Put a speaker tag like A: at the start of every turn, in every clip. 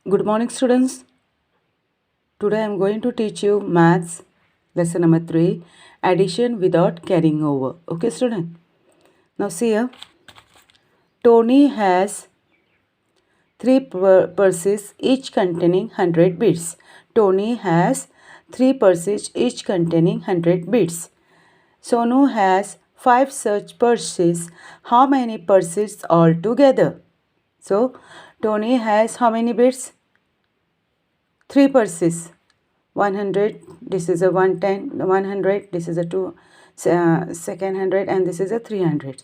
A: Good morning, students. Today I am going to teach you maths lesson number 3, addition without carrying over. Okay, student. Now see here. Tony has three purses, each containing 100 bits. Tony has three purses, each containing 100 bits. Sonu has 5 such purses. How many purses altogether? So, Tony has how many bits? 3 purses. 100, this is a 110, 100, this is a 2 second 100, and this is a 300.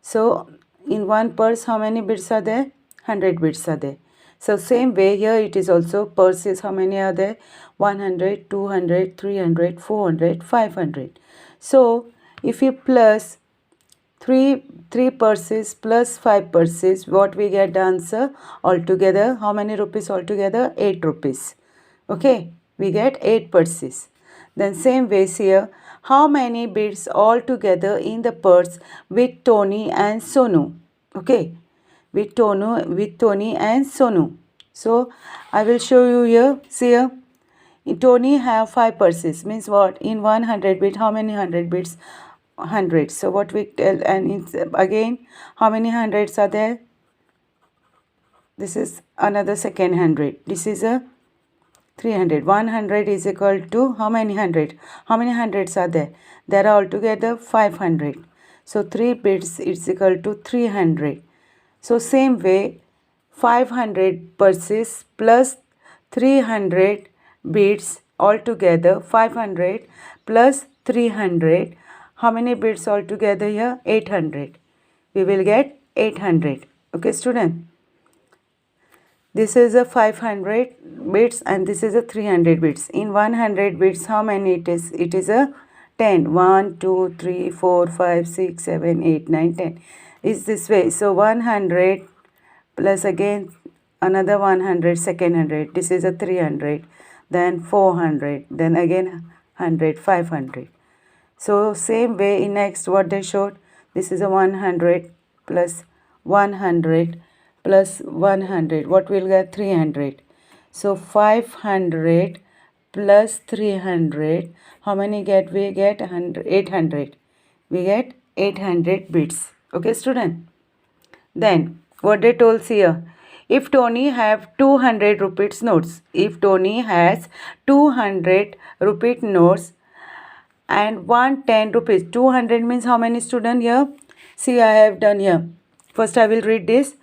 A: So in one purse how many bits are there? 100 bits are there. So same way here it is also purses, how many are there? 100, 200, 300, 400, 500. So if you plus three purses plus 5 purses, what we get the answer? Altogether how many rupees altogether? 8 rupees. Okay, we get 8 purses. Then same ways here, how many bits altogether in the purse with Tony and Sonu? Okay, with Tony and Sonu. So I will show you here. See here, Tony have 5 purses. Means what? In 100 bit, how many 100 bits? 100. So what we tell, and it's again, how many hundreds are there? This is another second 100. This is a 300. 100 is equal to how many 100? How many hundreds are there? There are altogether 500. So 3 bits is equal to 300. So same way, 500 purses plus 300 bits altogether, 500 plus 300. How many bits altogether here? 800. We will get 800. Okay, student? This is a 500 bits and this is a 300 bits. In 100 bits, how many it is? It is a 10. 1, 2, 3, 4, 5, 6, 7, 8, 9, 10. Is this way. So 100 plus again another 100, second 100. This is a 300. Then 400. Then again 100, 500. So same way in next what they showed. This is a 100 plus 100 plus 100. What will get? 300. So 500 plus 300. How many get? We get 800. We get 800 bits. Okay, student? Then what they told here. If Tony have 200 rupees notes. If Tony has 200 rupee notes and 110 rupees. 200 means how many, student? Here, see, I have done here. First I will read this.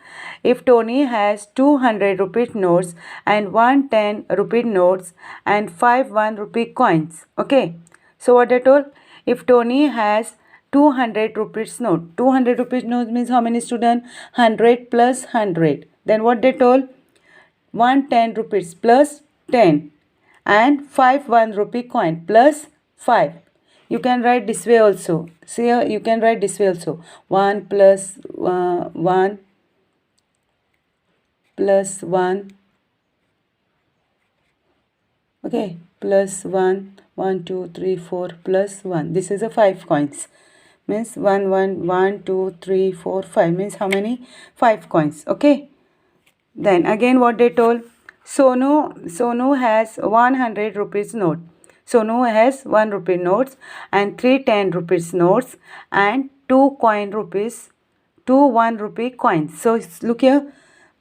A: If Tony has 200 rupee notes and 110 rupee notes and 5 1 rupee coins. Okay, so what I told, if Tony has 200 rupees note, 200 rupees note means how many, student? 100 plus 100. Then what they told, 110 rupees plus 10 and 5 1 rupee coin plus 5. You can write this way also. See here, you can write this way also. 1 plus 1 plus 1. Okay, plus 1, 1, 2, 3, 4 plus 1. This is a 5 coins. Means 1, 1, 1, 2, 3, 4, 5. Means how many? 5 coins. Okay. Then again what they told. Sonu has 100 rupees note. Sonu has 1 rupee notes and 3 10 rupees notes and 2 coin rupees, 2 1 rupee coins. So look here,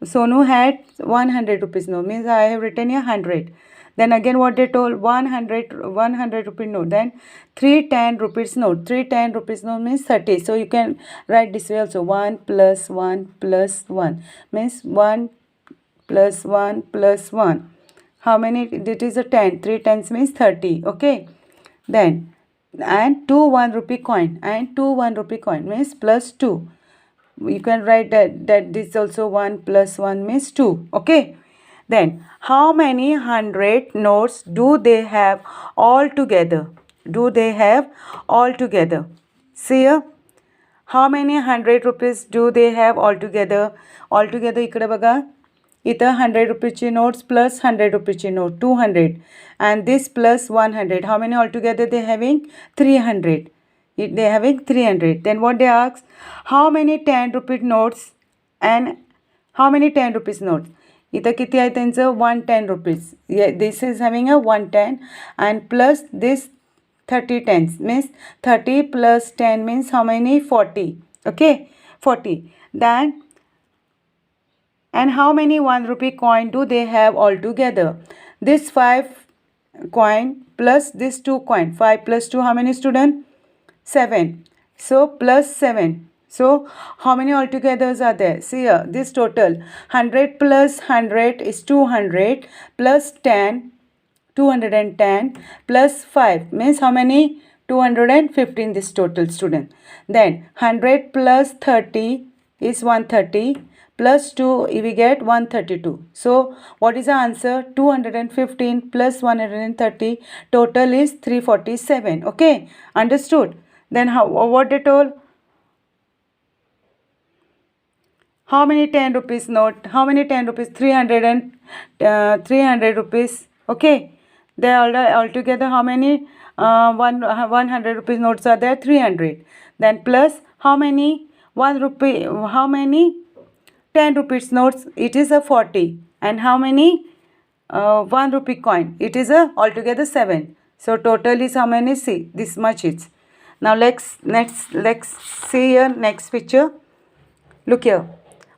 A: Sonu had 100 rupees note, means I have written here 100. Then again what they told, 100 rupee note. Then 3 10 rupees note. 3 10 rupees note means 30. So you can write this way also. 1 plus 1 plus 1 means 1 plus 1 plus 1. How many? It is a 10. 3 tens means 30. Okay. Then and 2 1 rupee coin and 2 1 rupee coin means plus 2. You can write that this also 1 plus 1 means 2. Okay. Then how many 100 notes do they have all together? Do they have all together? See here. How many 100 rupees do they have altogether? Altogether इकडे बघा, इथं 100 रुपीची notes plus 100 रुपीची note 200 and this plus 100. How many altogether they having? 300. They having 300. Then what they ask? How many 10 rupee notes and how many 10 rupees notes? इथं किती आहे त्यांचं 110 rupees. This is having a 110 and plus this 30 tens means 30 plus 10 means how many? 40. Okay, 40. Then and how many 1 rupee coin do they have altogether? This 5 coin plus this 2 coin. 5 plus 2, how many student? 7. So plus 7. So how many altogether are there? See here, this total 100 plus 100 is 200 plus 10, 210 plus 5 means how many? 215 this total student. Then 100 plus 30 is 130 plus 2 we get 132. So what is the answer? 215 plus 130 total is 347. Okay, understood? Then what they told? How many 10 rupees note? How many 10 rupees? 300 and 300 rupees. Okay, they are altogether how many 100 rupees notes are there? 300. Then plus how many 1 rupee? How many 10 rupees notes? It is a 40. And how many 1 rupee coin? It is a altogether 7. So total is how many? See, this much is. Now let's see here next picture. Look here.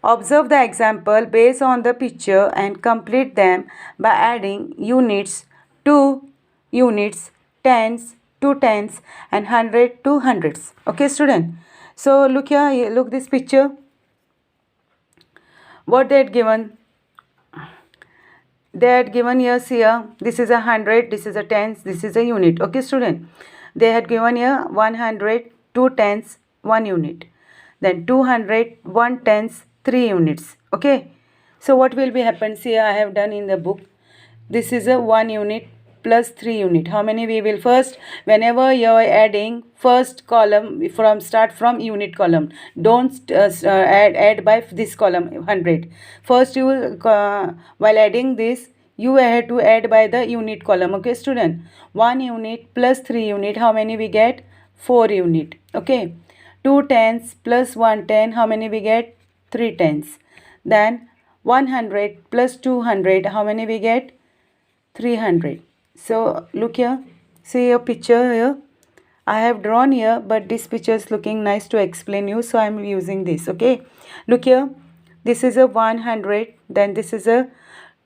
A: Observe the example based on the picture and complete them by adding units to units, tens to tens and hundred to hundreds. Okay, student. So look here, look this picture. What they had given? They had given here, see here, this is a 100, this is a tens, this is a unit. Okay, student. They had given here 100, 2 tens, 1 unit. Then 200, 1 tens, 3 units. Okay. So what will be happen? See, I have done in the book. This is a 1 unit plus 3 unit. How many we will first? Whenever you are adding first column start from unit column. Don't add by this column 100. First you will while adding this you have to add by the unit column. Okay, student. 1 unit plus 3 unit. How many we get? 4 unit. Okay. 2 tens plus 1 ten. How many we get? 3 tens. Then 100 plus 200. How many we get? 300. So look here. See a picture here. I have drawn here, but this picture is looking nice to explain you, so I am using this. Okay. Look here. This is a 100. Then this is a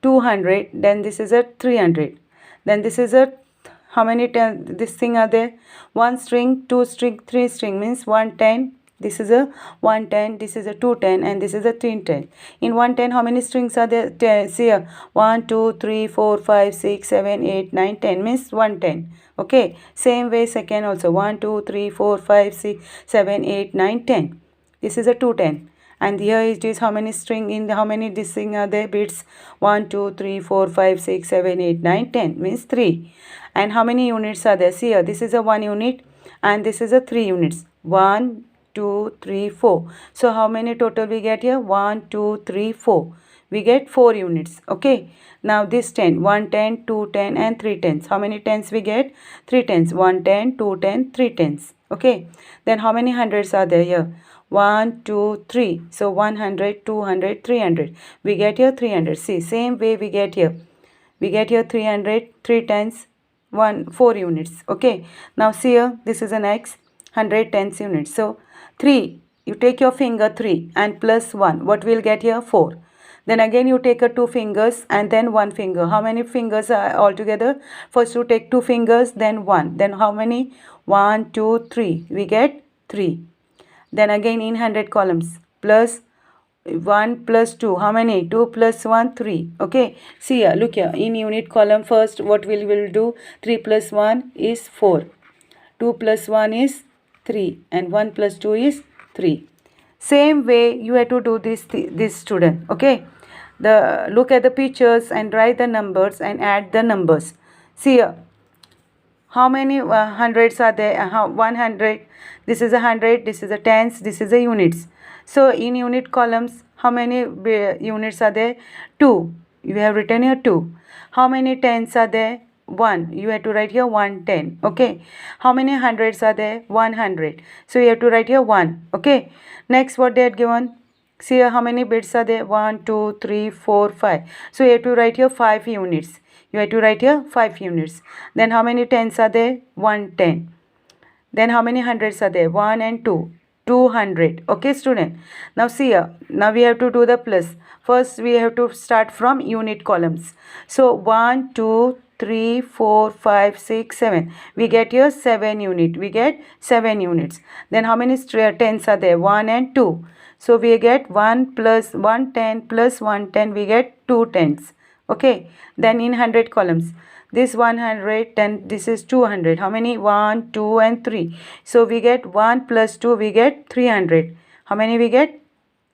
A: 200. Then this is a 300. Then this is a how many this thing are there? 1 string, 2 string, 3 string means 110. This is a 110, this is a 210 and this is a 310. In 110 how many strings are there? See here 1, 2, 3, 4, 5, 6, 7, 8, 9, 10 means 110. Okay. Same way second also 1, 2, 3, 4, 5, 6, 7, 8, 9, 10. This is a 210. And here it is how many string in the, how many this thing are there? Bits 1, 2, 3, 4, 5, 6, 7, 8, 9, 10 means 3. And how many units are there? See here, this is a 1 unit and this is a 3 units. 1, 2, 3, 4. So how many total we get here? 1, 2, 3, 4. We get 4 units. Okay. Now this 10. 1 10, 2 10 and 3 tens. How many tens we get? 3 tens. 1 10, 2 10, 3 tens. Okay. Then how many hundreds are there here? 1, 2, 3. So 100, 200, 300. We get here 300. See, same way we get here. We get here 300, 3 tens, 4 units. Okay. Now see here, this is an X, 100 tens units. So 3, you take your finger 3 and plus 1. What we'll get here? 4. Then again you take a 2 fingers and then 1 finger. How many fingers are altogether? First you take 2 fingers, then 1. Then how many? 1, 2, 3. We get 3. Then again in 100 columns. Plus 1 plus 2. How many? 2 plus 1, 3. Okay. See here. Look here. In unit column first what we will do? 3 plus 1 is 4. 2 plus 1 is 3. And 1 plus 2 is 3. Same way you have to do this student. Okay. Look at the pictures and write the numbers and add the numbers. See here. How many hundreds are there? 100. This is a 100. This is a tens. This is a units. So in unit columns, how many units are there? 2. You have written here 2. How many tens are there? 1. You have to write here 110. Okay. How many hundreds are there? 100. So you have to write here 1. Okay. Next what they had given? See how many bits are there? 1, 2, 3, 4, 5. So you have to write here 5 units. You have to write here 5 units. Then how many tens are there? 110. Then how many hundreds are there? 1 and 2. 200. Okay, student. Now see here. Now we have to do the plus. First we have to start from unit columns. So 1, 2, 3, 4, 5, 6, 7. We get here 7 unit. We get 7 units. Then how many tens are there? 1 and 2. So we get 1 plus 110 plus 110. We get 2 tens. Okay. Then in 100 columns. This 100, then this is 200. How many? 1, 2 and 3. So we get 1 plus 2, we get 300. How many we get?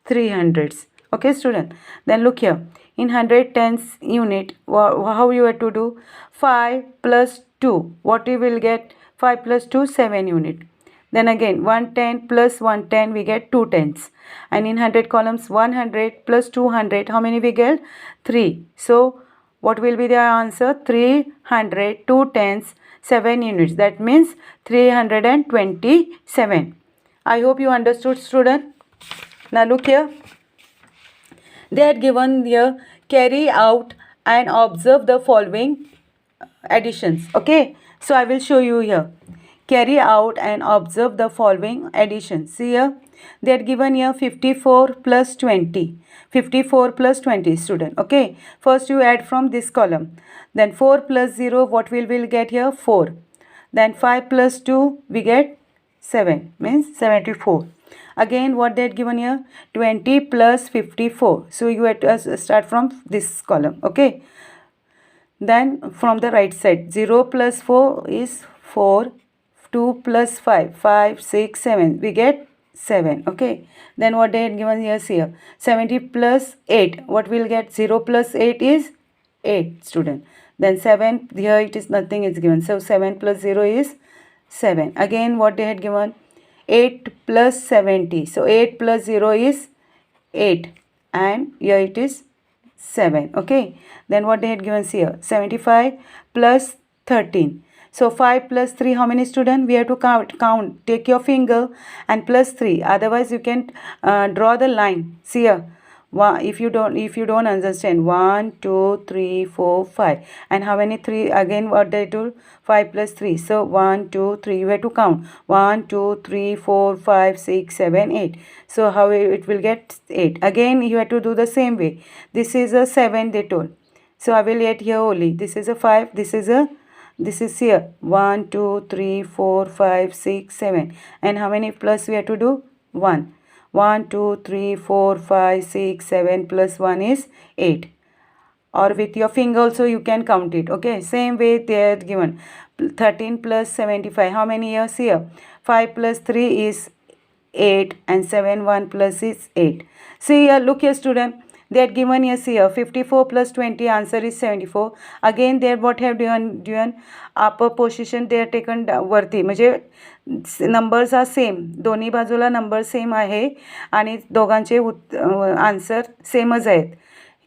A: 300s. Okay, student. Then look here. In 100 tens unit, how you have to do? 5 plus 2. What we will get? 5 plus 2, 7 unit. Then again 110 plus 110, we get 2 tens. And in 100 columns, 100 plus 200, how many we get? 3. So what will be the answer? 300, 2 tens, 7 units. That means 327. I hope you understood, student. Now look here. They had given here carry out and observe the following additions. Okay. So I will show you here. Carry out and observe the following additions. See here. They had given here 54 plus 20. 54 plus 20, student. Okay. First you add from this column. Then 4 plus 0, what will get here? 4. Then 5 plus 2, we get 7. Means 74. Again what they had given here? 20 plus 54. So you have to start from this column. Okay. Then from the right side. 0 plus 4 is 4. 2 plus 5. 5, 6, 7. We get 7. Okay. Then what they had given here? 70 plus 8. What we'll get? 0 plus 8 is 8, student. Then 7. Here it is nothing is given. So 7 plus 0 is 7. Again what they had given? 8 plus 70. So 8 plus 0 is 8. And here it is 7. Okay. Then what they had given here? 75 plus 13. So 5 plus 3, how many, student? We have to count. Take your finger and plus 3. Otherwise you can draw the line. See here. If you don't understand, 1, 2, 3, 4, 5. And how many 3? Again what they do? 5 plus 3. So 1, 2, 3. You have to count. 1, 2, 3, 4, 5, 6, 7, 8. So how it will get 8. Again you have to do the same way. This is a 7 they told. So I will add here only. This is a 5. This is here 1, 2, 3, 4, 5, 6, 7. And how many plus we have to do? 1. 1, 2, 3, 4, 5, 6, 7 plus 1 is 8. Or with your finger also you can count it. Okay. Same way they are given. 13 plus 75. How many years here? 5 plus 3 is 8. And 7, 1 plus is 8. See here. Look here, student. They had given us here 54 plus 20, answer is 74. Again they what have given upper position they are taken वरती. म्हणजे numbers are same. दोन्ही बाजूला number same आहे आणि दोघांचे answer सेमच आहेत.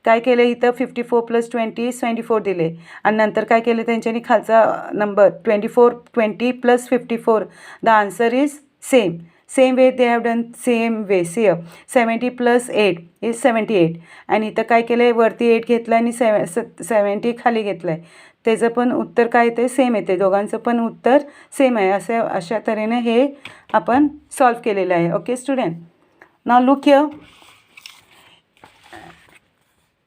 A: काय केलं इथं 54 प्लस 20 24 दिले आणि नंतर काय केलं त्यांच्यानी खालचा number 20 plus 54. The answer is same. Same way they have done same way. See here 70 plus 8 is 78. आणि इथं काय केलं आहे? वरती 8 घेतलं आणि 70 खाली घेतलं आहे. त्याचं पण उत्तर काय येते? सेम येते. दोघांचं पण उत्तर सेम आहे. अशा तऱ्हेने हे आपण सॉल्व केलेलं आहे. Okay student. Now look here.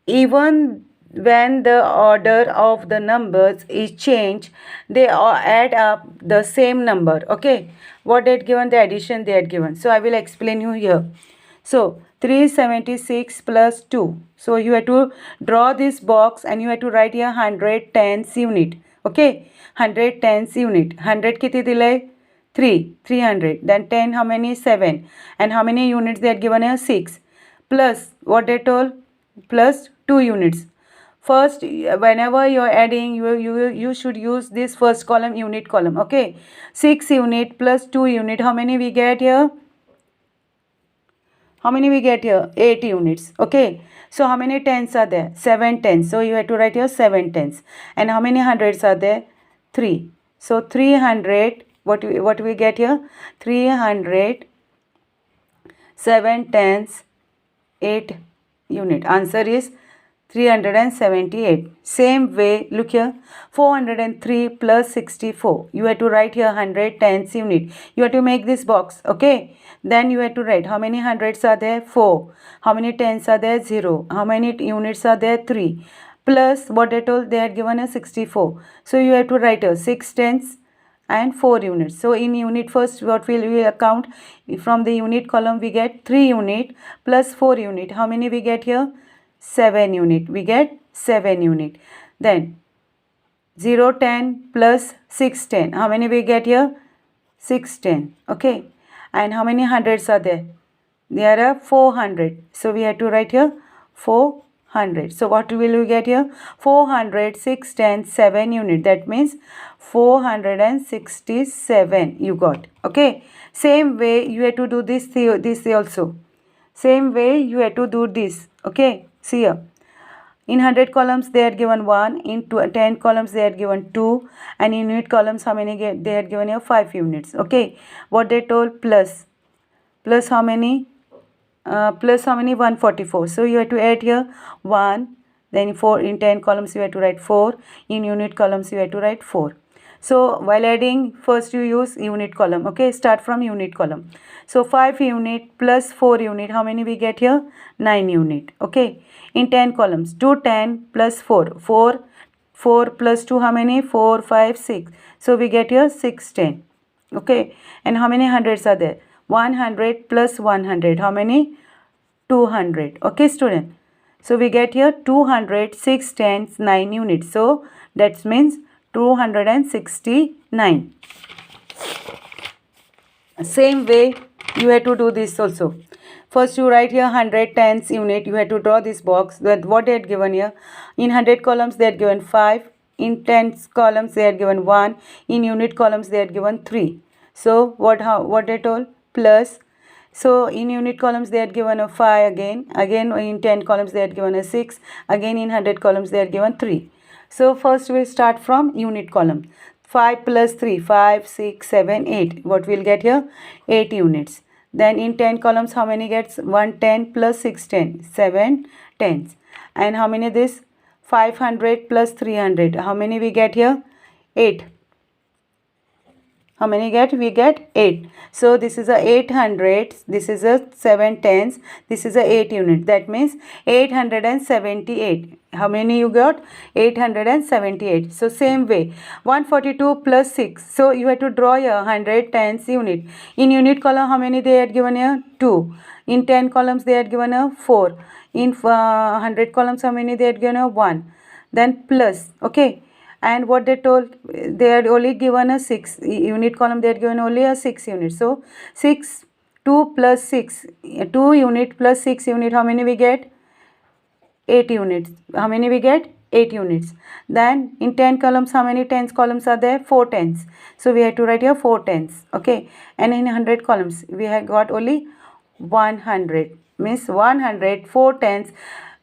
A: Even when the order of the numbers is changed, they add up the same number. Okay. What they had given? The addition they had given. So I will explain you here. So 376 plus 2. So you have to draw this box and you have to write here 100 tens unit. Okay. 100 tens unit. 100 kiti dilay? 300. Then 10 how many? 7. And how many units they had given here? 6. Plus what they told? Plus 2 units. First, whenever you're adding, you should use this first column, unit column. Okay. 6 unit plus 2 unit. How many we get here? How many we get here? 8 units. Okay. So how many tens are there? 7 tens. So you have to write here 7 tens. And how many hundreds are there? 3. So 300. What we get here? 300. 7 tens. 8 unit. Answer is 378. Same way, look here, 403 plus 64. You have to write here 100 tens unit. You have to make this box, okay? Then you have to write how many hundreds are there? 4. How many tens are there? 0. How many units are there? 3. Plus what I told, they had given us 64. So you have to write a 6 tens and 4 units. So in unit first, what will we account? From the unit column we get 3 unit plus 4 unit. How many we get here? 7 unit. We get 7 unit. Then 0 10 plus 6 10. How many we get here? 6 10. Okay. And how many hundreds are there? There are 400. So we have to write here 400. So what will we get here? 400, 6 10, 7 unit. That means 467 you got. Okay. Same way you have to do this also. Same way you have to do this. Okay. See here. In 100 columns they had given 1, in 10 columns they had given 2, and in unit columns how many they had given here? 5 units. Okay. What they told? Plus how many? Plus how many? 144. So you have to add here 1, then 4. In 10 columns you have to write 4, in unit columns you have to write 4. So while adding, first you use unit column. Okay, start from unit column. So 5 unit plus 4 unit, how many we get here? 9 unit. Okay, in 10 columns, 2 10 plus 4, 4 plus 2, how many? 4 5 6. So we get here 6 10. Okay, and how many hundreds are there? 100 plus 100, how many? 200. Okay, student. So we get here 200, 6 tens, 9 units. So that means 269. Same way you have to do this also. First you write here 100 tens unit. You have to draw this box. That what they had given here. In 100 columns they had given 5. In tens columns they had given 1. In unit columns they had given 3. So what they told? Plus. So in unit columns they had given a 5 again. Again in 10 columns they had given a 6. Again in 100 columns they had given 3. So first we start from unit column. 5 plus 3, 5, 6, 7, 8. What we'll get here? 8 units. Then in 10 columns how many gets? 110 plus 6 10, 7 tens. And how many this? 500 plus 300. How many we get here? 8. How many get? We get 8. So this is a 800, this is a 7 tens, this is a 8 unit. That means 878. How many you got? 878. So same way, 142 plus 6. So you have to draw a 100 tens unit. In unit column how many they had given here? 2. In 10 columns they had given a 4. In 100 columns how many they had given a 1. Then plus. Okay. And what they told, they had only given a 6 unit column, they had given only a 6 unit. So 6, 2 plus 6, 2 unit plus 6 unit, how many we get? 8 units. How many we get? 8 units. Then in 10 columns how many tens columns are there? 4 tens. So we have to write here 4 tens. Okay. And in 100 columns we have got only 100, means 100, 4 tens,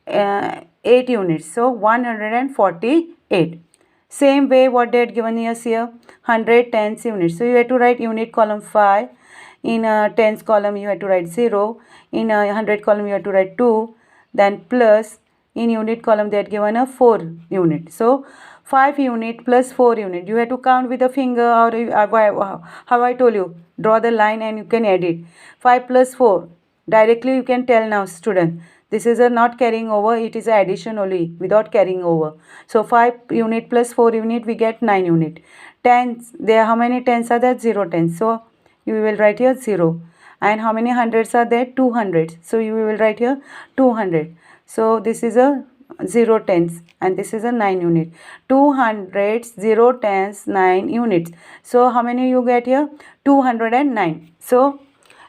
A: 8 units. So 148. Same way what they had given us here, 100 tens units. So you have to write unit column 5. In tens column you have to write 0. In 100 column you have to write 2. Then plus. In unit column they had given a 4 unit. So 5 unit plus 4 unit. You have to count with a finger, or how I told you. Draw the line and you can edit. 5 plus 4. Directly you can tell now, student. This is a not carrying over, it is a addition only without carrying over. So 5 unit plus 4 unit we get 9 unit. Tens, there how many tens are there? 0 tens. So you will write here 0. And how many hundreds are there? 200. So you will write here 200. So this is a 0 tens and this is a 9 unit. 200, 0 tens, 9 units. So how many you get here? 209. So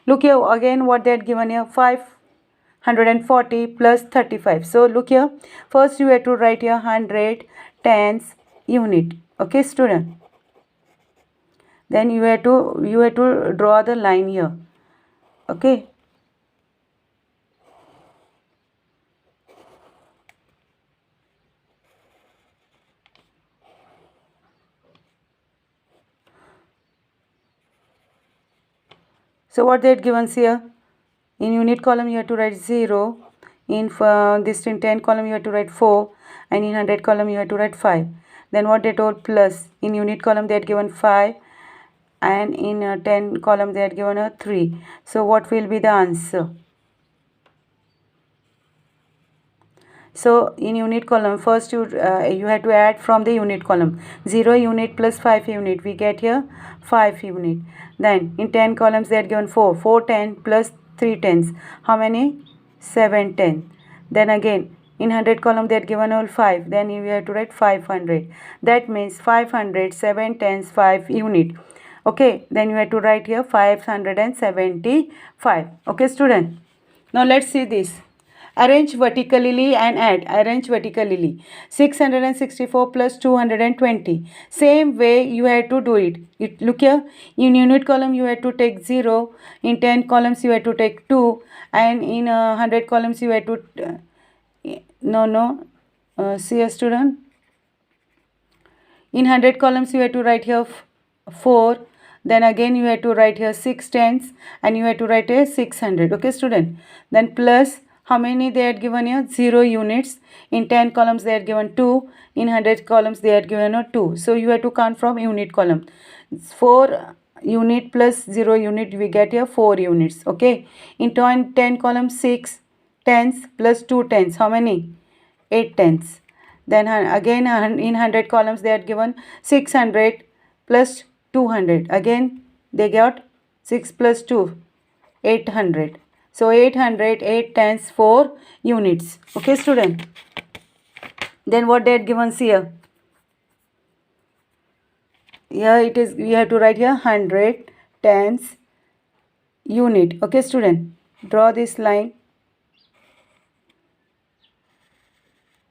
A: look here again what they had given here, 540 plus 35. So look here, first you have to write here 100 tens unit. Okay, student. Then you have to draw the line here. Okay. So what they had given here? In unit column you have to write 0. In this in 10 column you have to write 4, and in 100 column you have to write 5. Then what they told, plus in unit column they had given 5, and in 10 column they had given a 3. So what will be the answer? So in unit column, first you have to add from the unit column. 0 unit plus 5 unit, we get here 5 unit. Then in 10 columns they had given 4. 4 10 plus 3 tens. How many? 7 10. Then again in 100 column they had given all 5. Then you have to write 500. That means 500, 7 tens, 5 unit. Okay, then you have to write here 575. Okay, student. Now let's see this. Arrange vertically and add. Arrange vertically. 664 plus 220. Same way you have to do it. Look here. In unit column you have to take 0. In 10 columns you have to take 2. And in 100 columns you have to... see a student. In 100 columns you have to write here 4. Then again you have to write here 6 tens. And you have to write here 600. Okay, student. Then plus... how many they had given here? 0 units. In 10 columns they had given 2. In 100 columns they had given 2. So you have to count from unit column. 4 unit plus 0 unit, we get here 4 units. Okay. In 10 columns 6 tens plus 2 tens. How many? 8 tens. Then again in 100 columns they had given 600 plus 200. Again they got 6 plus 2, 800. So 800, 8 tens, 4 units. Okay, student. Then what they had given here? Here it is, we have to write here 100 tens unit. Okay, student. Draw this line.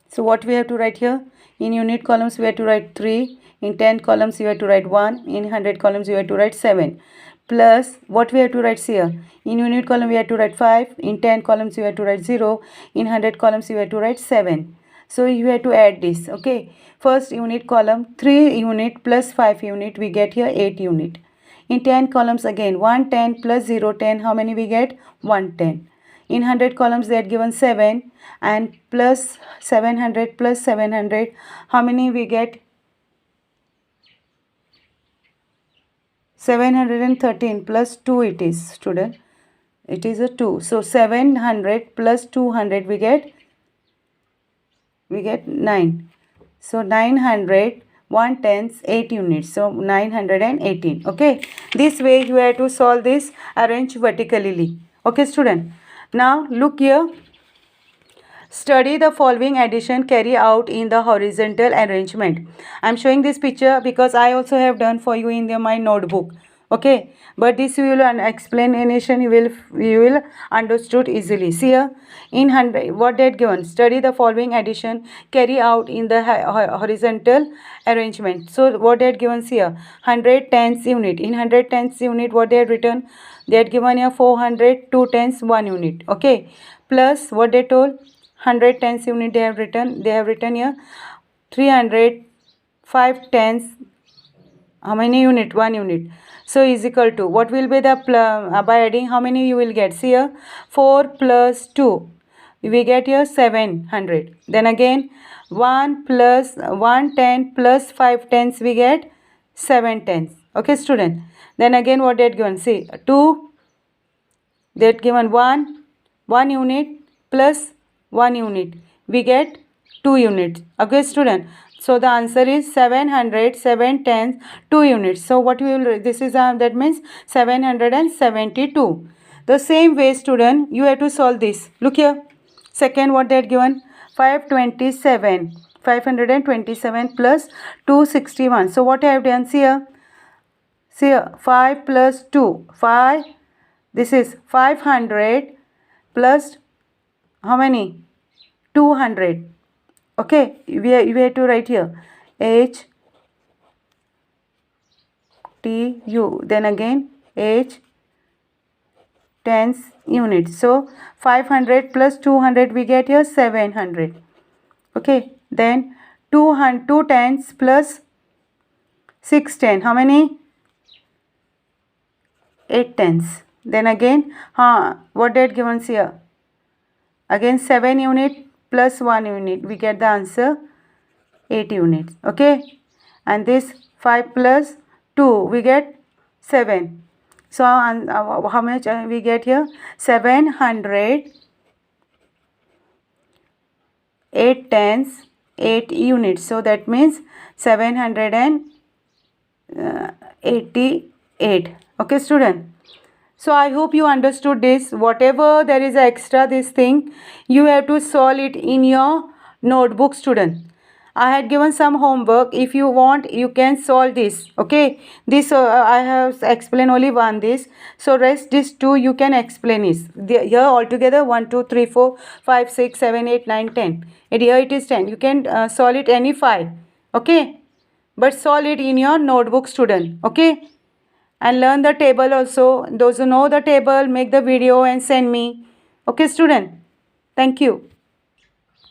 A: So what we have to write here? In unit columns we have to write 3. In 10 columns you have to write 1. In 100 columns you have to write 7. Plus what we have to write here? In unit column we have to write 5. In 10 columns you have to write 0. In 100 columns you have to write 7. So you have to add this. Okay. First unit column 3 unit plus 5 unit, we get here 8 unit. In 10 columns again 110 plus 0 10. How many we get? 110. In 100 columns they had given 7, and plus 700 plus 700. How many we get? 713 plus 2 it is, student. It is a 2. So 700 plus 200 we get 9. So 900, 1 tens, 8 units. So 918. Okay. This way you have to solve this. Arrange vertically. Okay, student. Now look here. Study the following addition carry out in the horizontal arrangement. I am showing this picture because I also have done for you in my notebook. Okay, but this you will explanation you will understood easily. See here, in 100 what they had given. Study the following addition carry out in the horizontal arrangement. So what they had given here, 100 tens unit. In 100 tens unit what they had written? They had given here 400, 2 tens, 1 unit. Okay, plus what they told, 100 tens unit they have written here 300, 5 tens. How many unit? 1 unit. So is equal to what will be the by adding how many you will get? See here, 4 plus 2 we get here 700. Then again 1 plus 110 plus 5 tens we get 7 tens. Okay, student. Then again what they had given? See 2, they had given 1 unit plus 1 unit, we get 2 units. Okay, student. So the answer is 700, 7 tens, 2 units. So what we will, this is that means 772. The same way, student, you have to solve this. Look here. Second what they had given? 527. 527 plus 261. So what I have done here? See here, 5 plus 2. 5. This is 500 plus how many? 200. Okay, we have to write here H T U. Then again H tens units. So 500 plus 200 we get here 700. Okay, then 2 tens plus 610. How many? 8 tens. Then again what they had given here? Again 7 unit plus 1 unit, we get the answer 8 units. Okay, and this 5 plus 2, we get 7. So how much we get here? 700, 8 tens, 8 units. So that means 788. Okay, student. So I hope you understood this. Whatever there is extra this thing, you have to solve it in your notebook, student. I had given some homework. If you want, you can solve this. Okay, this I have explained only one this. So rest this two you can explain this. Here altogether 1, 2, 3, 4, 5, 6, 7, 8, 9, 10. And here it is 10. You can solve it any 5. Okay, but solve it in your notebook, student. Okay, and learn the table also. Those who know the table, make the video and send me. Okay, student. Thank you.